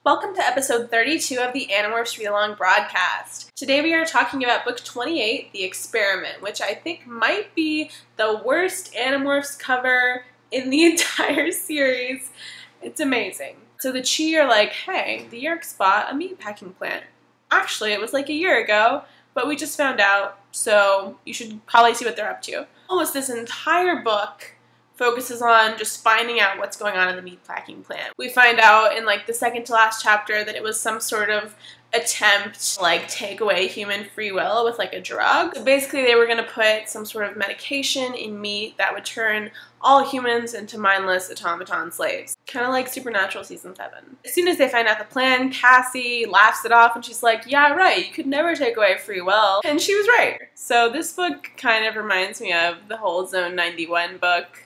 Welcome to episode 32 of the Animorphs Read-Along broadcast. Today we are talking about book 28, The Experiment, which I think might be the worst Animorphs cover in the entire series. It's amazing. So the Chee are like, hey, the Yeerks bought a meatpacking plant. Actually, it was like a year ago, but we just found out, so you should probably see what they're up to. Almost this entire book focuses on just finding out what's going on in the meatpacking plant. We find out in like the second to last chapter that it was some sort of attempt to like take away human free will with like a drug. So basically they were going to put some sort of medication in meat that would turn all humans into mindless automaton slaves. Kind of like Supernatural season 7. As soon as they find out the plan, Cassie laughs it off and she's like, yeah, right, you could never take away free will. And she was right. So this book kind of reminds me of the whole Zone 91 book,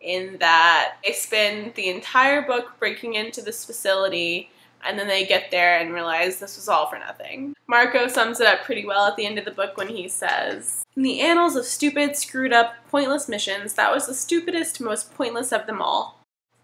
in that they spend the entire book breaking into this facility and then they get there and realize this was all for nothing. Marco sums it up pretty well at the end of the book when he says, in the annals of stupid, screwed up, pointless missions, that was the stupidest, most pointless of them all.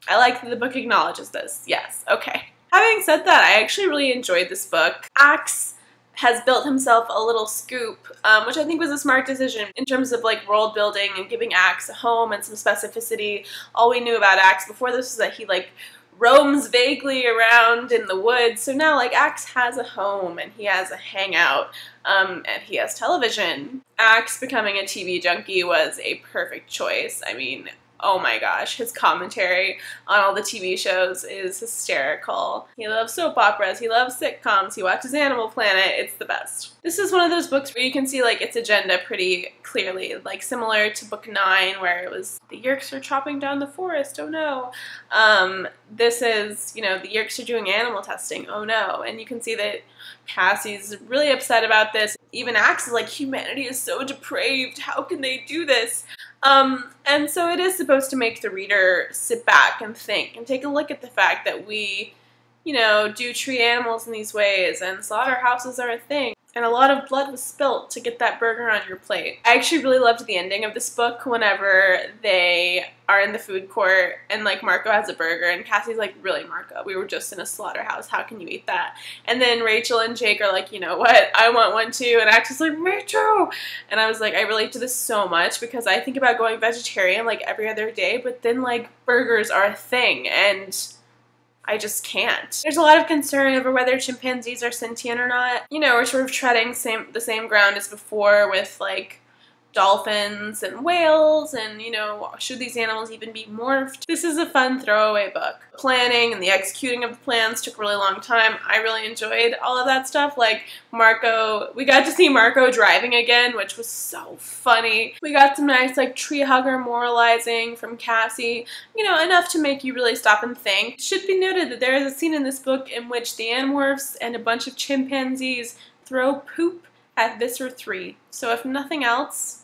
I like that the book acknowledges this. Yes, okay. Having said that, I actually really enjoyed this book. Axe has built himself a little scoop, which I think was a smart decision in terms of like world building and giving Axe a home and some specificity. All we knew about Axe before this was that he like roams vaguely around in the woods, so now like Axe has a home and he has a hangout, and he has television. Axe becoming a TV junkie was a perfect choice. I mean, oh my gosh, his commentary on all the TV shows is hysterical. He loves soap operas, he loves sitcoms, he watches Animal Planet, it's the best. This is one of those books where you can see like its agenda pretty clearly, like similar to book 9 where it was the Yeerks are chopping down the forest, oh no. This is, you know, the Yeerks are doing animal testing, oh no. And you can see that Cassie's really upset about this. Even Axe is like, humanity is so depraved, how can they do this? And so it is supposed to make the reader sit back and think and take a look at the fact that we, you know, do treat animals in these ways and slaughterhouses are a thing. And a lot of blood was spilt to get that burger on your plate. I actually really loved the ending of this book whenever they are in the food court and like Marco has a burger and Cassie's like, really Marco, we were just in a slaughterhouse, how can you eat that? And then Rachel and Jake are like, you know what, I want one too, and Axe is like, me too! And I was like, I relate to this so much because I think about going vegetarian like every other day, but then like burgers are a thing and I just can't. There's a lot of concern over whether chimpanzees are sentient or not. You know, we're sort of treading the same ground as before with like dolphins and whales and, you know, should these animals even be morphed? This is a fun throwaway book. Planning and the executing of the plans took a really long time. I really enjoyed all of that stuff. Like Marco, we got to see Marco driving again, which was so funny. We got some nice like tree hugger moralizing from Cassie, you know, enough to make you really stop and think. It should be noted that there is a scene in this book in which the Animorphs and a bunch of chimpanzees throw poop at Visser 3. So if nothing else,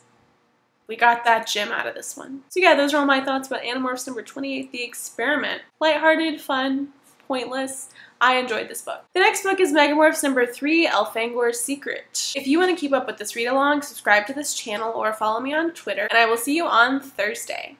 we got that gem out of this one. So yeah, those are all my thoughts about Animorphs number 28, The Experiment. Lighthearted, fun, pointless. I enjoyed this book. The next book is Megamorphs number 3, Elfangor's Secret. If you want to keep up with this read-along, subscribe to this channel or follow me on Twitter, and I will see you on Thursday.